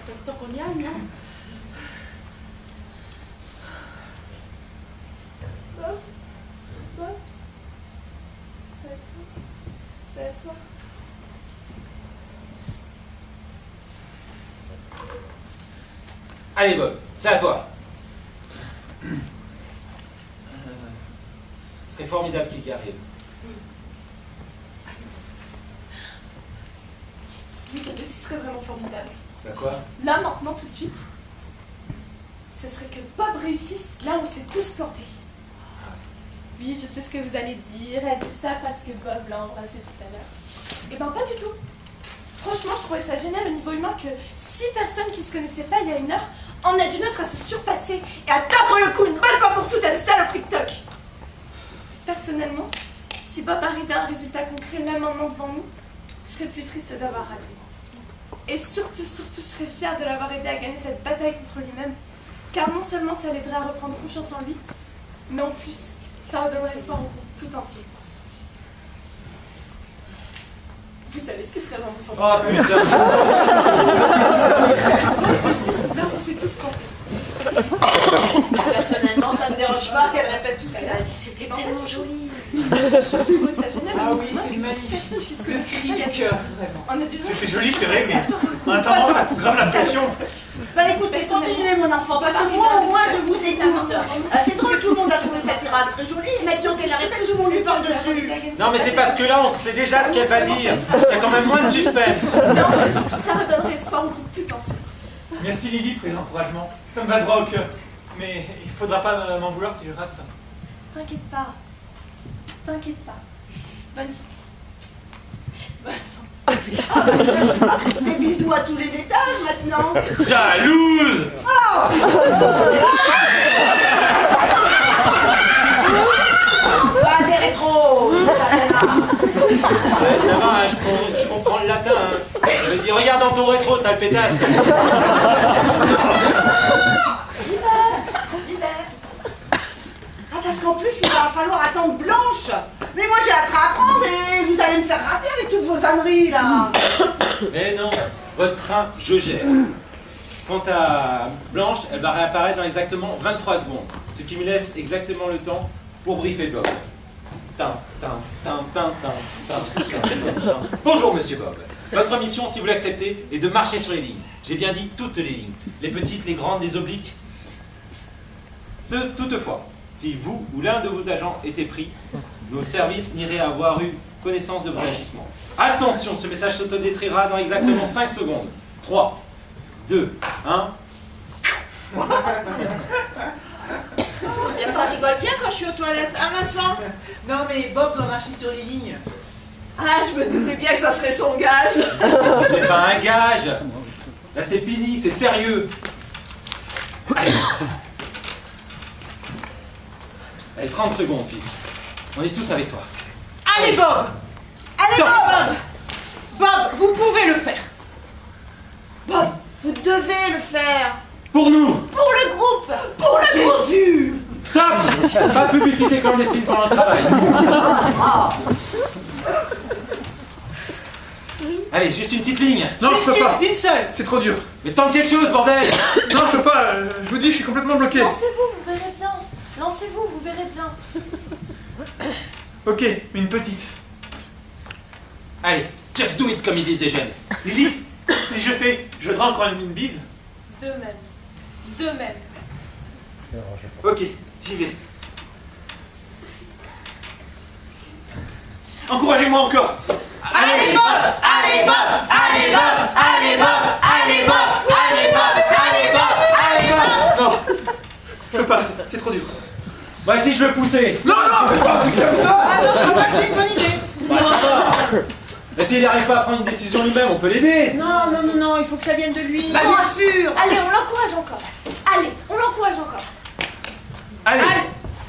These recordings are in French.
peut-être temps qu'on y aille, non? Bob? Bob? C'est à toi? C'est à toi? Allez Bob, c'est à toi. Ce serait formidable qu'il y arrive. Vous savez ce qui serait vraiment formidable? Bah quoi? Là, maintenant, tout de suite, ce serait que Bob réussisse là où on s'est tous plantés. Oui, je sais ce que vous allez dire. Elle dit ça parce que Bob l'a embrassé tout à l'heure. Eh ben, pas du tout. Franchement, je trouvais ça génial au niveau humain que 6 personnes qui se connaissaient pas il y a 1 heure en aident une autre à se surpasser et à taper le coup une bonne fois pour toutes à cette saloperie de toc. Personnellement, si Bob arrivait à un résultat concret là maintenant devant nous, je serais plus triste d'avoir raté. Et surtout, je serais fière de l'avoir aidé à gagner cette bataille contre lui-même. Car non seulement ça l'aiderait à reprendre confiance en lui, mais en plus, ça redonnerait espoir au groupe tout entier. Vous savez ce qui serait vraiment Oh formidable? putain! C'est là où on s'est tous plantés. Personnellement, ça me dérange pas qu'elle répète tout ce qu'elle a dit. C'était tellement joli. Je trouve ça génial. Ah oui, c'est que magnifique. 6 personnes qui se connaissent Du pas. cœur, vraiment. On a dû C'était joli, c'est vrai, mais en attendant, ça fout grave la pression. Bah écoutez, continuez mon enfant, parce que moi je vous écoute. C'est drôle, tout le monde a trouvé cette tirade très jolie, et maintenant qu'elle arrête, tout le monde lui parle dessus. Non mais c'est parce que là on sait déjà ce qu'elle va dire. Il y a quand même moins de suspense. Mais en plus, ça redonnerait espoir au groupe tout entier. Merci Lily pour les encouragements. Ça me va droit au cœur. Mais il faudra pas m'en vouloir si je rate. T'inquiète pas. T'inquiète pas. Bonne chance. Bonne chance. C'est bisous à tous les étages maintenant. Jalouse! Va des rétros. Ouais, ça va, hein, je comprends le latin. Hein. Je veux dire, regarde dans ton rétro, sale pétasse. Ah parce qu'en plus il va falloir attendre Blanche. Mais moi j'ai hâte à apprendre et vous allez me faire rater avec toutes vos âneries là. Mais non, votre train, je gère. Quant à Blanche, elle va réapparaître dans exactement 23 secondes. Ce qui me laisse exactement le temps pour briefer Bob. Bonjour Monsieur Bob. Votre mission, si vous l'acceptez, est de marcher sur les lignes. J'ai bien dit toutes les lignes. Les petites, les grandes, les obliques. Toutefois, si vous ou l'un de vos agents était pris, nos services n'iraient avoir eu connaissance de vos agissements. Attention, ce message s'autodétruira dans exactement 5 secondes. 3, 2, 1... Bien ça rigole bien quand je suis aux toilettes, hein Vincent? Non, mais Bob doit marcher sur les lignes. Ah je me doutais bien que ça serait son gage. C'est pas un gage. Là c'est fini, c'est sérieux. Allez. Allez, 30 secondes, fils. On est tous avec toi. Allez, Bob! Allez Bob! Bob, vous pouvez le faire. Bob, vous devez le faire. Pour nous! Pour le groupe. Pour le Jésus. Stop! Pas de publicité clandestine pendant le travail. Allez, juste une petite ligne. Non, je peux pas. Une seule. C'est trop dur. Mais tente quelque chose, bordel! Non, je peux pas. Je vous dis, je suis complètement bloqué. Lancez-vous, vous verrez bien. Lancez-vous, vous verrez bien. Ok, mais une petite. Allez, just do it comme ils disent les jeunes. Lily, si je fais, je voudrais encore une bise. De même. De même. Ok, j'y vais. Encouragez-moi encore. Allez Bob! Allez Bob! Allez Bob! Allez Bob! Allez Bob! Allez Bob! Allez Bob! Allez Bob! Non, je peux pas, c'est trop dur. Bah si je le poussais. Non, non, fais pas comme ça. Ah non, je crois pas que c'est une bonne idée. Bah ça va. Mais s'il n'arrive pas à prendre une décision lui-même, on peut l'aider. Non, non, non, non, il faut que ça vienne de lui. Bah bien sûr! Allez, on l'encourage encore. Allez, on l'encourage encore. Allez.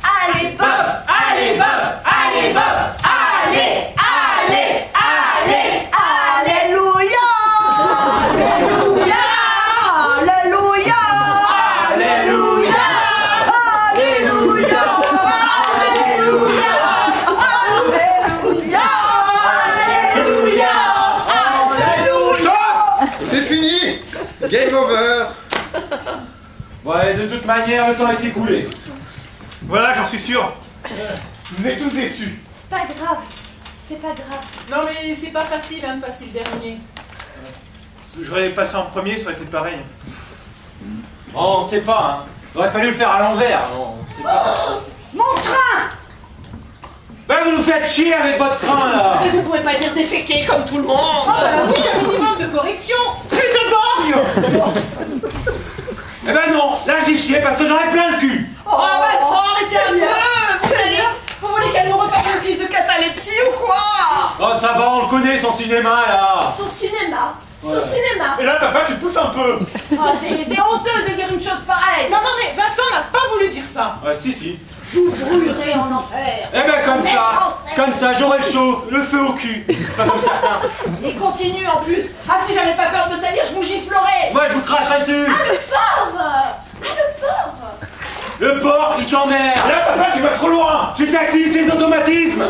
Allez, Bob! Allez Bob! Allez Bob! Allez! Allez! Allez! Alléluia! Alléluia! Alléluia! Alléluia. Alléluia! Alléluia! Alléluia! Alléluia! Stop. C'est fini. Game over. Ouais, de toute manière, le temps est écoulé. Voilà, j'en suis sûr. Je vous ai tous déçus. C'est pas grave. C'est pas grave. Non mais c'est pas facile hein, de passer le dernier. J'aurais passé en premier, ça aurait été pareil. Oh, on sait pas, hein. Il aurait fallu le faire à l'envers. Non, on sait pas. Mon train! Ben, vous nous faites chier avec votre train, là. Mais vous pouvez pas dire déféquer comme tout le monde. Oh bah oui, un minimum de correction. Plus de borgne. Eh ben non, là je dis chier parce que j'en ai plein le cul. Oh bah ça, arrêtez un peu. Vous voulez qu'elle nous refasse une crise de catalepsie ou quoi? Oh, ça va, on le connaît, son cinéma, là. Son cinéma. Son cinéma. Et là, papa, tu te pousses un peu. Oh, c'est honteux de dire une chose pareille. Non, non, mais Vincent n'a pas voulu dire ça. Ouais, si. Vous brûlerez en enfer. Eh ben comme ça, j'aurai le chaud, le feu au cul. Pas comme certains. Il continue en plus. Ah, si j'avais pas peur de me salir, je vous giflerais. Moi, je vous cracherai dessus. Le porc. Ah, le porc. Le porc, il t'emmerde. Là, papa, tu vas trop loin. Je suis taxi, c'est les automatismes.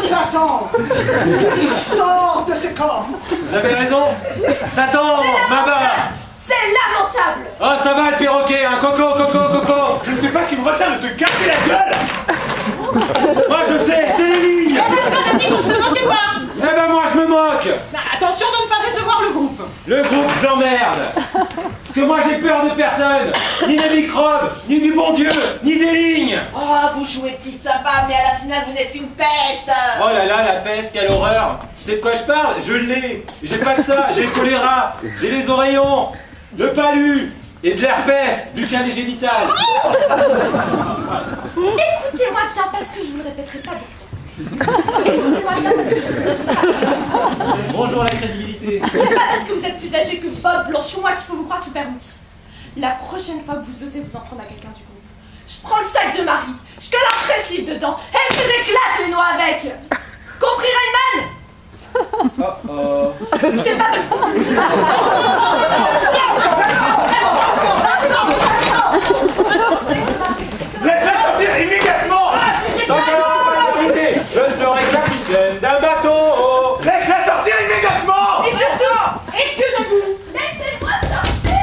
Satan! Il sort de ce corps! Vous avez raison. Satan, Maba. C'est lamentable. Oh, ça va le perroquet, hein. Coco. Je ne sais pas ce qui me retient de te casser la gueule. Moi, je sais, c'est les lignes. Vincent a dit qu'on ne se moquait pas. Eh ben moi, je me moque. Non, attention de ne pas décevoir le groupe. Le groupe, je l'emmerde. Parce que moi, j'ai peur de personne. Ni des microbes, ni du bon Dieu, ni des lignes. Oh, vous jouez petite sympa, mais à la finale, vous n'êtes qu'une peste. Oh là là, la peste, quelle horreur. Tu sais de quoi je parle? Je l'ai. J'ai pas que ça, j'ai le choléra, j'ai les oreillons, le palu et de l'herpès, du canal génital. Écoutez-moi bien parce que je vous le répéterai pas deux fois. Écoutez-moi bien parce que je vous le répéterai pas deux fois. Bonjour la crédibilité. C'est pas parce que vous êtes plus âgé que Bob Blanche ou moi qu'il faut vous croire tout permis. La prochaine fois que vous osez vous en prendre à quelqu'un du groupe, je prends le sac de Marie, je colle un presse-livre dedans et je vous éclate les noix avec. Compris, Rayman? C'est pas Laisse-la sortir immédiatement. Tant qu'elle aura pas terminé, je serai capitaine d'un bateau. Laisse-la sortir immédiatement. Excusez-vous. Laissez-moi sortir.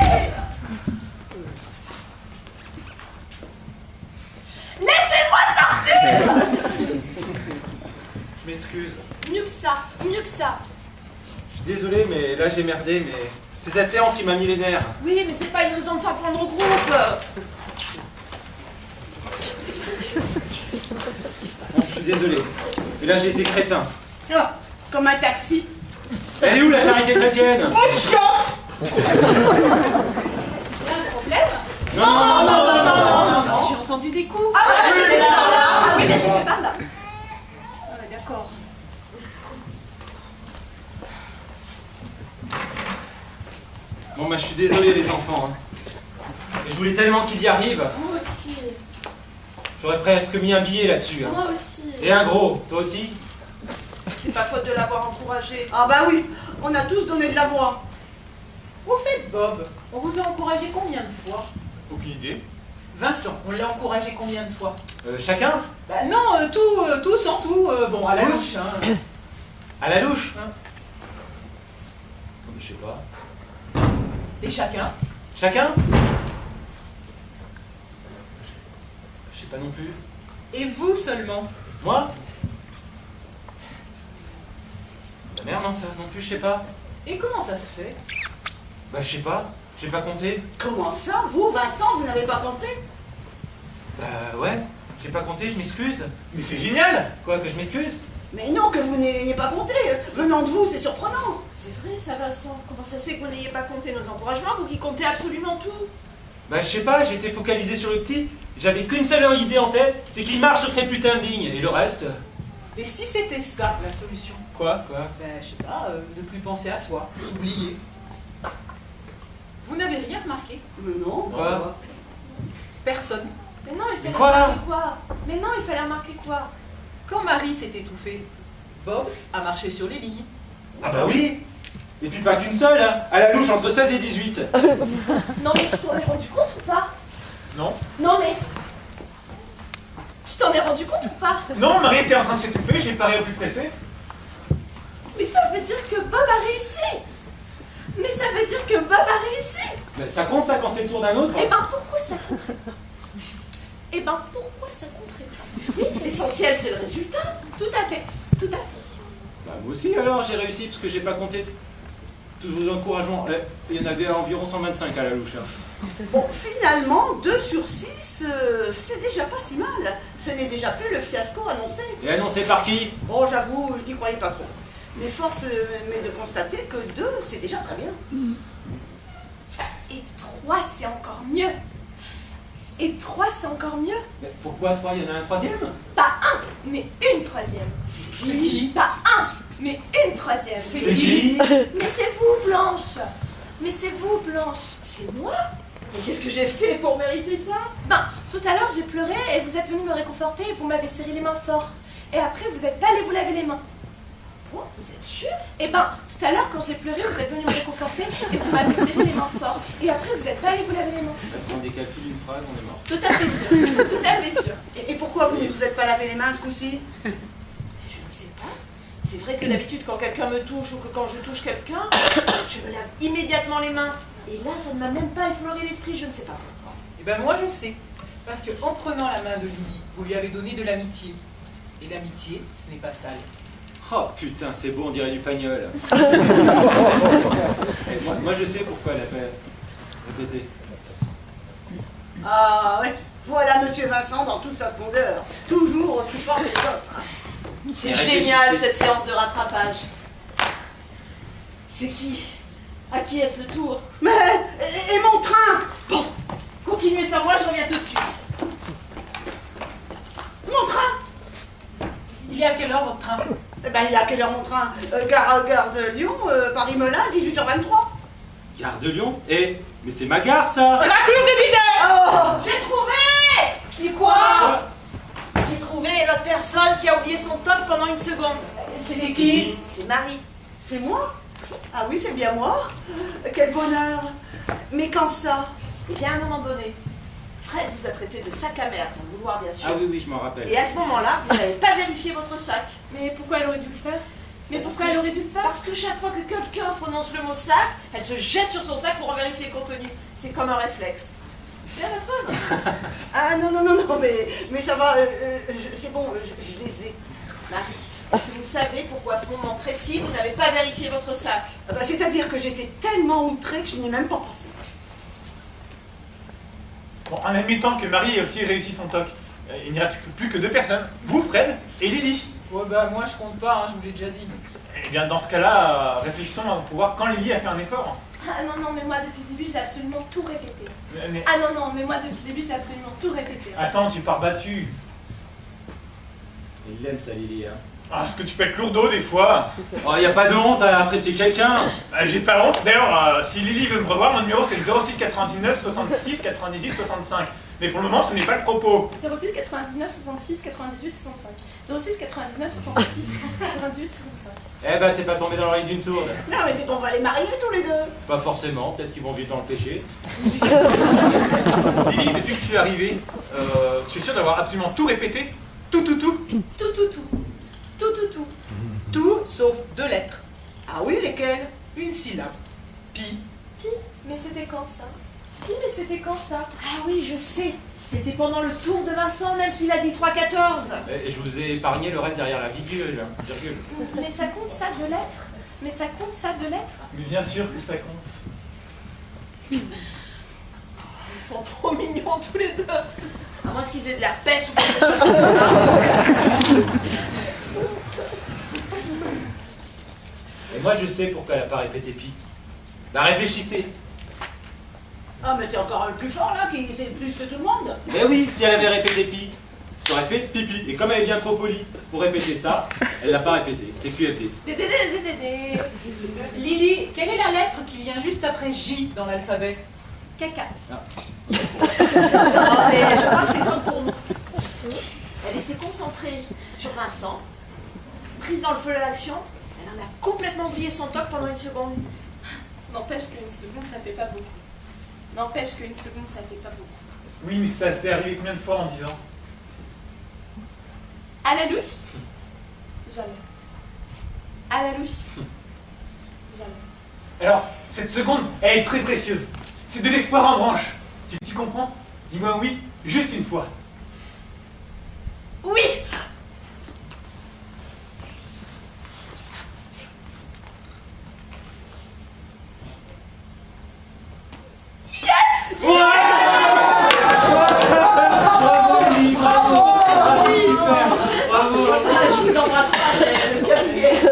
Laissez-moi sortir. Je m'excuse. Mieux que ça. Je suis désolé, mais là j'ai merdé, mais c'est cette séance qui m'a mis les nerfs. Oui, mais c'est pas une raison de s'en prendre au groupe. Bon, je suis désolé. Mais là j'ai été crétin. Ah, comme un taxi. Elle est où la charité chrétienne? Oh, chiant. Non. J'ai entendu des coups. Ah, c'était par là. Ah oui, mais c'était par là. D'accord. Bon bah je suis désolé les enfants. Hein. Et je voulais tellement qu'il y arrive. Moi aussi. J'aurais presque mis un billet là-dessus. Hein. Moi aussi. Et un gros, toi aussi? C'est pas faute de l'avoir encouragé. Ah bah oui, on a tous donné de la voix. Au fait, Bob, on vous a encouragé combien de fois? Aucune idée. Vincent, on l'a encouragé combien de fois? Chacun? Bah non, tous en tout. Bon, à la Tous louche, hein. À la louche? Hein. Je sais pas. Et chacun? Chacun? Je sais pas non plus. Et vous seulement? Moi? Bah merde, non, ça non plus, je sais pas. Et comment ça se fait? Bah je sais pas, j'ai pas compté. Comment ça, vous, Vincent, vous n'avez pas compté? Bah ouais, j'ai pas compté, je m'excuse. Mais c'est génial. Quoi, que je m'excuse? Mais non, que vous n'ayez pas compté. Venant de vous, c'est surprenant. C'est vrai ça, Vincent. Comment ça se fait que vous n'ayez pas compté nos encouragements, vous qui comptez absolument tout? Bah je sais pas, j'étais focalisé sur le petit. J'avais qu'une seule idée en tête, c'est qu'il marche sur ces putains de lignes. Et le reste... Et si c'était ça, la solution? Quoi? Ben, je sais pas, ne plus penser à soi, s'oublier. Vous n'avez rien remarqué? Mais non. Quoi? Personne. Mais non, il fallait quoi? remarquer quoi? Mais non, il fallait remarquer quoi? Quand Marie s'est étouffée, Bob a marché sur les lignes. Ah bah oui. Et puis pas qu'une seule, hein. À la louche entre 16 et 18. Non mais tu t'en es rendu compte ou pas? Non. Non mais... Tu t'en es rendu compte ou pas? Non, Marie était en train de s'étouffer, j'ai paré au plus pressé. Mais ça veut dire que Bob a réussi. Mais ça veut dire que Bob a réussi. Mais ça compte ça quand c'est le tour d'un autre? Eh ben pourquoi ça compterait pas? Eh ben pourquoi ça compterait pas? Oui, l'essentiel, c'est le résultat. Tout à fait, tout à fait. Bah moi aussi alors j'ai réussi parce que j'ai pas compté tous vos encouragements. Il y en avait environ 125 à la louche. Hein. Bon, finalement, 2 sur 6, c'est déjà pas si mal. Ce n'est déjà plus le fiasco annoncé. Et annoncé par qui? Bon, j'avoue, je n'y croyais pas trop. Mais force m'est de constater que 2, c'est déjà très bien. Et 3, c'est encore mieux. Et 3, c'est encore mieux. Mais pourquoi 3? Il y en a un troisième? Pas un, mais une troisième. C'est qui? Pas un, mais une troisième. C'est qui? Mais c'est vous, Blanche. Mais c'est vous, Blanche. C'est moi? Mais qu'est-ce que j'ai fait pour mériter ça? Ben, tout à l'heure, j'ai pleuré et vous êtes venu me réconforter et vous m'avez serré les mains fort. Et après, vous êtes pas allé vous laver les mains. Bon, vous êtes sûr? Et ben, tout à l'heure, quand j'ai pleuré, vous êtes venu me réconforter et vous m'avez serré les mains fort. Et après, vous êtes pas allé vous laver les mains. Bah, si on décalcule une phrase, on est mort. Tout à fait sûr. Tout à fait sûr. Et pourquoi vous ne vous êtes pas lavé les mains ce coup-ci? Je ne sais pas. C'est vrai que d'habitude, quand quelqu'un me touche ou que quand je touche quelqu'un, je me lave immédiatement les mains. Et là, ça ne m'a même pas effleuré l'esprit, je ne sais pas pourquoi. Eh ben moi je sais. Parce que en prenant la main de Lily, vous lui avez donné de l'amitié. Et l'amitié, ce n'est pas sale. Oh putain, c'est beau, on dirait du pagnol. moi je sais pourquoi elle a fait répéter. Ah ouais, voilà Monsieur Vincent dans toute sa splendeur. Toujours plus fort que les autres. C'est Et génial réfléchissez. cette séance de rattrapage. C'est qui? À qui est-ce le tour? Mais, et mon train? Bon, continuez sans moi, je reviens tout de suite. Mon train? Il est à quelle heure votre train? Eh ben, il est à quelle heure mon train? Gare de Lyon, Paris-Melun, 18h23. Gare de Lyon? Eh, mais c'est ma gare ça! Oh! J'ai trouvé! Et quoi? J'ai trouvé l'autre personne qui a oublié son top pendant une seconde. C'est qui? C'est Marie. C'est moi? Ah oui, c'est bien moi. Quel bonheur. Mais quand ça? Et bien à un moment donné, Fred vous a traité de sac à merde, sans le vouloir bien sûr. Ah oui, je m'en rappelle. Et à ce moment-là, vous n'avez pas vérifié votre sac. Mais pourquoi elle aurait dû le faire? Mais pourquoi elle aurait dû le faire? Parce que chaque fois que quelqu'un prononce le mot sac, elle se jette sur son sac pour en vérifier les contenus. C'est comme un réflexe. Bien la preuve. Ah non, mais ça va, c'est bon, je les ai. Marie, est-ce que vous savez pourquoi à ce moment précis, vous n'avez pas vérifié votre sac? Ah bah, c'est-à-dire que j'étais tellement outrée que je n'y ai même pas pensé. Bon, en admettant que Marie ait aussi réussi son toc, il n'y reste plus que 2 personnes, vous, Fred, et Lily. Ouais bah moi je compte pas, hein, je vous l'ai déjà dit. Eh bien, dans ce cas-là, réfléchissons pour voir quand Lily a fait un effort. Ah non, mais moi depuis le début, j'ai absolument tout répété. Mais Ah non, mais moi depuis le début, j'ai absolument tout répété. attends, tu pars battu. Il l'aime ça, Lily. Hein. Ah, est-ce que tu peux être lourdeau des fois? Oh, y a pas de honte à apprécier quelqu'un! J'ai pas honte. D'ailleurs, si Lily veut me revoir, mon numéro c'est le 06 99 66 98 65. Mais pour le moment, ce n'est pas le propos. 06 99 66 98 65. 06 99 66 98 65. Eh ben, c'est pas tombé dans l'oreille d'une sourde. Non, mais c'est qu'on va les marier tous les deux. Pas forcément, peut-être qu'ils vont vivre dans le péché. Lily, depuis que tu es arrivée, tu es sûre d'avoir absolument tout répété? Tout. Tout. Tout sauf 2 lettres. Ah oui, lesquels? Une syllabe. Pi. Mais c'était quand ça? Mais c'était quand ça? Ah oui, je sais. C'était pendant le tour de Vincent même qu'il a dit 3-14. Et je vous ai épargné le reste derrière la virgule. Mais ça compte ça de lettres? Mais ça compte ça de lettres? Mais bien sûr que ça compte. Ils sont trop mignons tous les deux. À moins qu'ils aient de l'herpès ou quelque chose comme ça. Et moi, je sais pourquoi elle a pas répété pi. Bah, réfléchissez. Ah, mais c'est encore le plus fort là, qui sait plus que tout le monde. Eh oui, si elle avait répété pi, ça aurait fait pipi. Et comme elle est bien trop polie pour répéter ça, elle l'a pas répété. C'est QFD. Lily, quelle est la lettre qui vient juste après J dans l'alphabet? Caca. Non, mais je crois que c'est comme pour nous. Elle était concentrée sur Vincent, prise dans le feu de l'action, elle en a complètement oublié son toc pendant une seconde. N'empêche qu'une seconde, ça fait pas beaucoup. N'empêche qu'une seconde, ça fait pas beaucoup. Oui, mais ça t'est arrivé combien de fois en 10 ans? À la louche? Jamais. À la louche. Jamais. Alors, cette seconde, elle est très précieuse. C'est de l'espoir en branche. Tu comprends? Dis-moi oui, juste une fois. Oui! Je vous embrasse pas, le cœur y est.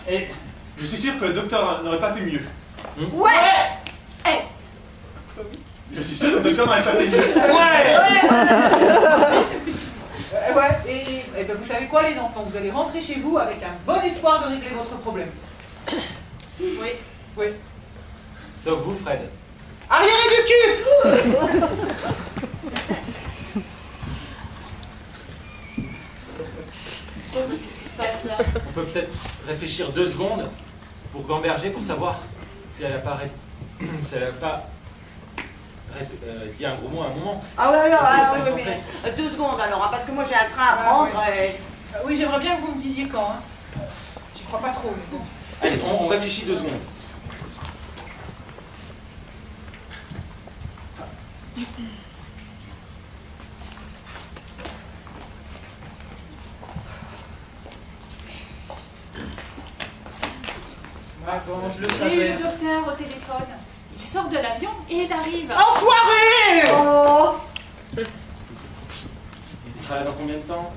Et je suis sûr que le docteur n'aurait pas fait mieux. Ouais! Eh! Je suis sûr que le docteur n'aurait pas fait mieux. Et ben, vous savez quoi, les enfants? Vous allez rentrer chez vous avec un bon espoir de régler votre problème. Oui. Oui. Sauf vous, Fred. Arriéré du cul! Qu'est-ce qui se passe là? On peut peut-être réfléchir 2 secondes pour gamberger pour savoir si elle n'a pas, si elle a pas dit un gros mot à un moment. Ah ouais, alors, Essayez de oui, concentrer. mais 2 secondes alors, hein, parce que moi j'ai un train à prendre. Oui, j'aimerais bien que vous me disiez quand. Hein. J'y crois pas trop, mais bon. Allez, on réfléchit 2 secondes. Ah bon, je le J'ai eu savais. le docteur au téléphone. Il sort de l'avion et il arrive. Enfoiré! Oh! Il sera là dans combien de temps?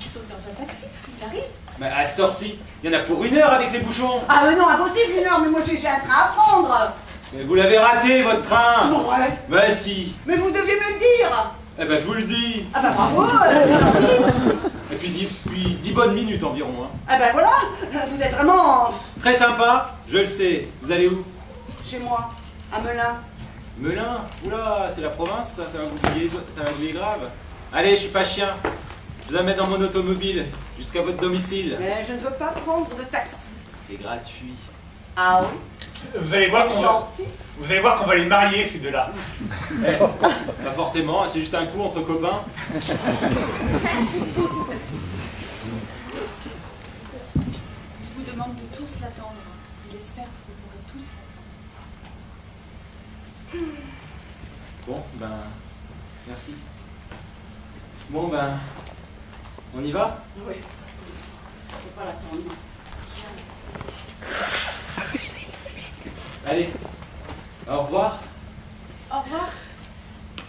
Il saute dans un taxi. Il arrive. Bah, à cette heure-ci, il y en a pour 1 heure avec les bouchons. Ah mais non, impossible 1 heure, mais moi j'ai un train à prendre. Mais vous l'avez raté, votre train. Ouais. Bah si. Mais vous deviez me le dire. Eh ben, je vous le dis. Ah bah bravo, c'est gentil. Et puis 10 bonnes minutes environ. Hein. Ah bah voilà, vous êtes vraiment Très sympa, je le sais. Vous allez où? chez moi, à Melun. Melun? Oula, c'est la province, ça va vous oublier grave. Allez, je suis pas chien. Je vous amène dans mon automobile jusqu'à votre domicile. Mais je ne veux pas prendre de taxi. C'est gratuit. Ah oui? Vous allez voir qu'on va, Gentil. vous allez voir qu'on va les marier, ces deux-là. Eh, pas forcément, c'est juste un coup entre copains. Il vous demande de tous l'attendre. Il espère que vous pourrez tous l'attendre. Bon, ben, merci. Bon, ben, on y va? Oui. Je ne peux pas l'attendre. Allez, au revoir. Au revoir.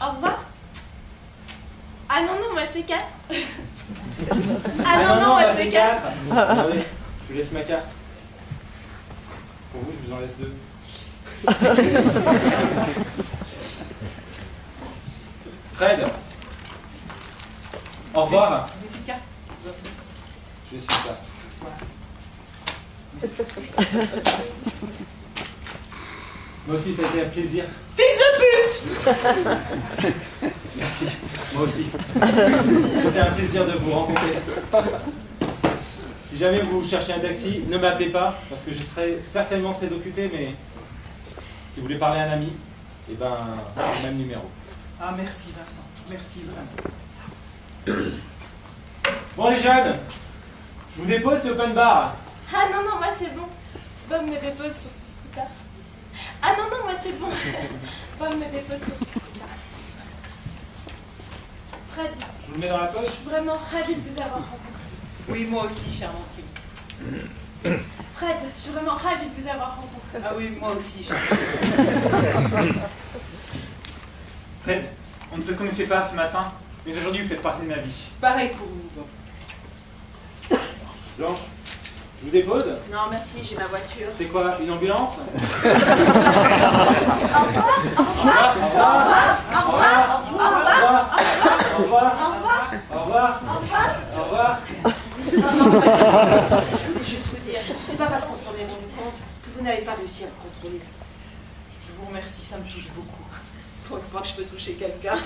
Au revoir. Ah non, non, moi c'est 4. Ah non, non, moi c'est 4. Attendez, je vous laisse ma carte. Pour vous, je vous en laisse 2. Fred, au revoir. Vous laissez une carte? Je suis carte. Moi aussi, ça a été un plaisir. Fils de pute! Merci, moi aussi. C'était un plaisir de vous rencontrer. Si jamais vous cherchez un taxi, ne m'appelez pas, parce que je serai certainement très occupé, mais si vous voulez parler à un ami, eh ben, c'est le même numéro. Ah, merci Vincent. Merci vraiment. Bon les jeunes, je vous dépose, c'est open bar. Ah non, non, moi c'est bon. Bob me dépose sur ce scooter. Ah non, non, moi c'est bon. Bob me dépose sur ce scooter. Fred, Je vous le mets dans la je poche. suis vraiment ravie de vous avoir rencontré. Oui, moi aussi, cher Kim. Fred, je suis vraiment ravie de vous avoir rencontré. Ah oui, moi aussi, cher. Fred, on ne se connaissait pas ce matin, mais aujourd'hui vous faites partie de ma vie. Pareil pour vous, Bob. Blanche, je vous dépose. Non, merci, j'ai ma voiture. C'est quoi, une ambulance? Au revoir. Au revoir. Au revoir. Au revoir. Au revoir. Au revoir. Au revoir. Au revoir. Je voulais juste vous dire, c'est pas parce qu'on s'en est rendu compte que vous n'avez pas réussi à le contrôler. Je vous remercie, ça me touche beaucoup. Pour une fois que je peux toucher quelqu'un.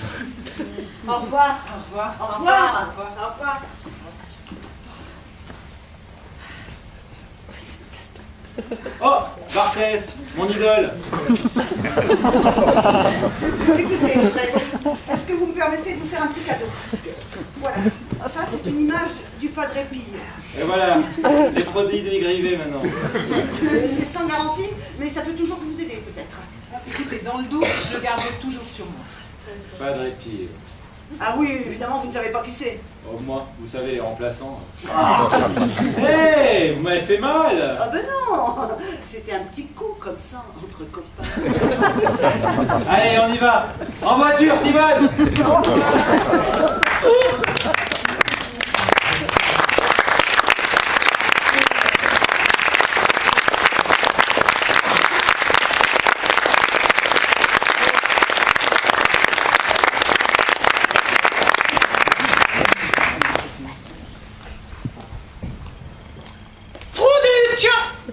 Au revoir. Au revoir. Au revoir. Au revoir. Au revoir. Oh, Barthès, mon idole. Écoutez, Fred, est-ce que vous me permettez de vous faire un petit cadeau? Voilà, ça c'est une image du Padre Pio. Et voilà, les produits dérivés maintenant. C'est sans garantie, mais ça peut toujours vous aider peut-être. Écoutez, dans le doute, je le garde toujours sur moi. Padre Pio. Ah oui, évidemment, vous ne savez pas qui c'est. Oh, moi, vous savez, les remplaçants. Hé, vous m'avez fait mal. Ah ben non, c'était un petit coup comme ça, entre copains. Allez, on y va. En voiture, Simone.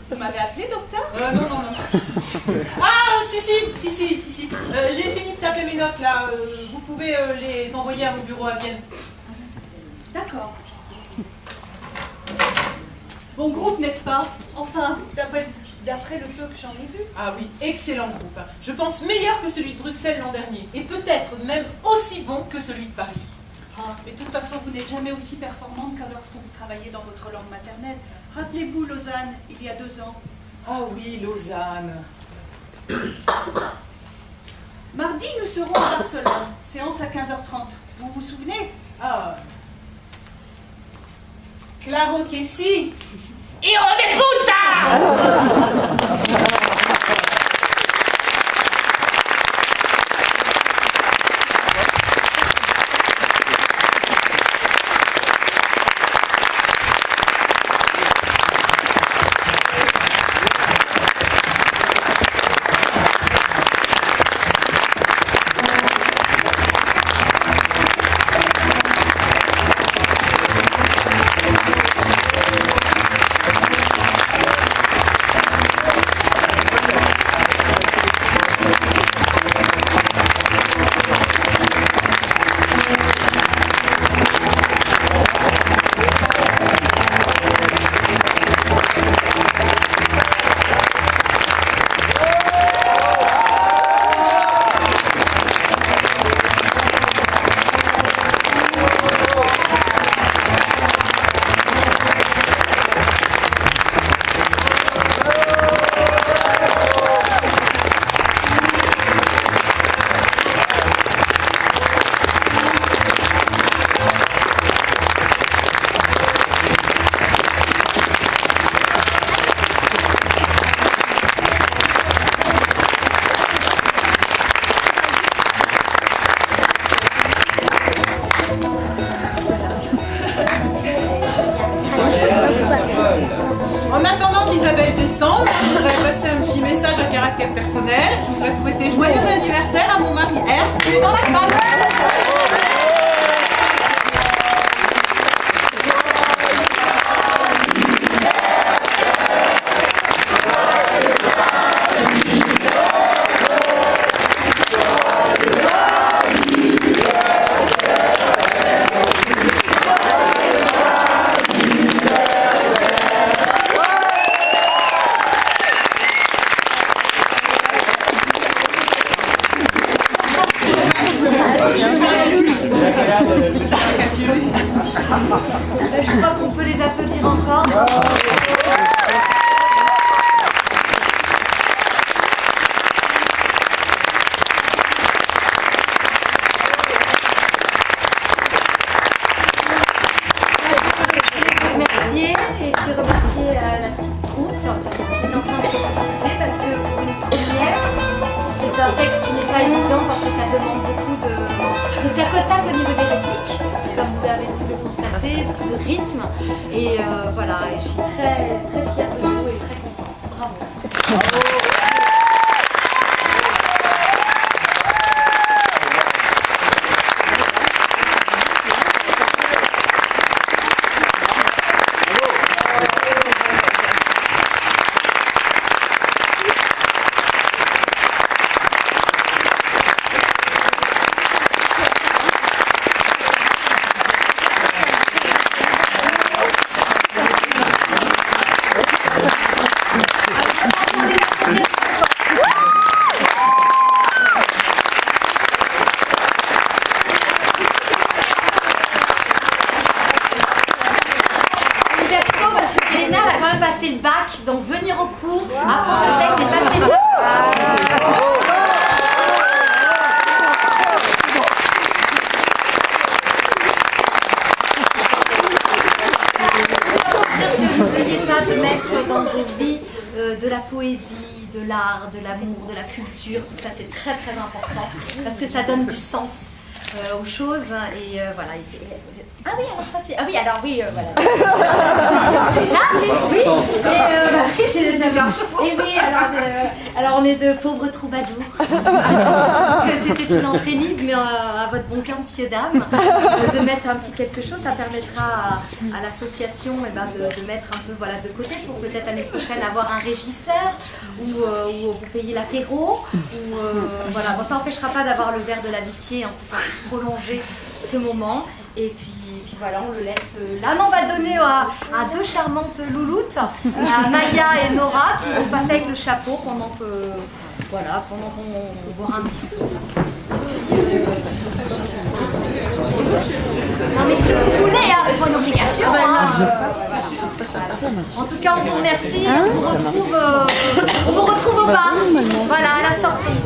Vous m'avez appelé, docteur? Non. Ah, si. J'ai fini de taper mes notes là. Vous pouvez les envoyer à mon bureau à Vienne. D'accord. Bon groupe, n'est-ce pas? Enfin, d'après le peu que j'en ai vu. Ah oui, excellent groupe. Je pense meilleur que celui de Bruxelles l'an dernier. Et peut-être même aussi bon que celui de Paris. Ah, mais de toute façon, vous n'êtes jamais aussi performante que lorsque vous travaillez dans votre langue maternelle. Rappelez-vous Lausanne, il y a 2 ans. Ah oui, Lausanne. Mardi, nous serons à Barcelone. Séance à 15h30. Vous vous souvenez? Ah. Claro que si. Hijo de puta! En attendant qu'Isabelle descende, je voudrais passer un petit message à caractère personnel. Je voudrais souhaiter joyeux anniversaire à mon mari Ernst qui est dans la salle. Je crois qu'on peut les applaudir encore. Remercier et puis remercier la petite troupe qui est en train de se constituer parce que pour une première, c'est un texte qui n'est pas évident parce que ça demande beaucoup de tac au tac au niveau des répliques, comme vous avez pu le constater, de rythme. Et voilà, et je suis très, très fière de vous et très contente. Bravo. passer le bac, donc venir au cours, apprendre le texte et passer le bac. N'oubliez pas de mettre dans vos vies de la poésie, de l'art, de l'amour, de la culture, tout ça c'est très très important parce que ça donne du sens aux choses et voilà. Ah oui, alors ça c'est... Ah oui, alors oui, voilà. C'est ça? Oui. Et oui, j'ai déjà vu. Et oui, alors on est de pauvres troubadours. Donc c'était une entrée libre, mais à votre bon cœur, monsieur, dame, de mettre un petit quelque chose, ça permettra à l'association de mettre un peu de côté pour peut-être l'année prochaine avoir un régisseur ou vous payer l'apéro. Voilà, bon, ça n'empêchera pas d'avoir le verre de l'amitié, en tout cas, pour prolonger ce moment. Et puis voilà, on le laisse là. Non, on va le donner à deux charmantes louloutes, à Maya et Nora, qui vont passer avec le chapeau pendant qu'on boira un petit peu. Non, mais ce que vous voulez, c'est pas une obligation. En tout cas, on vous remercie. On vous retrouve au bar. Voilà, à la sortie.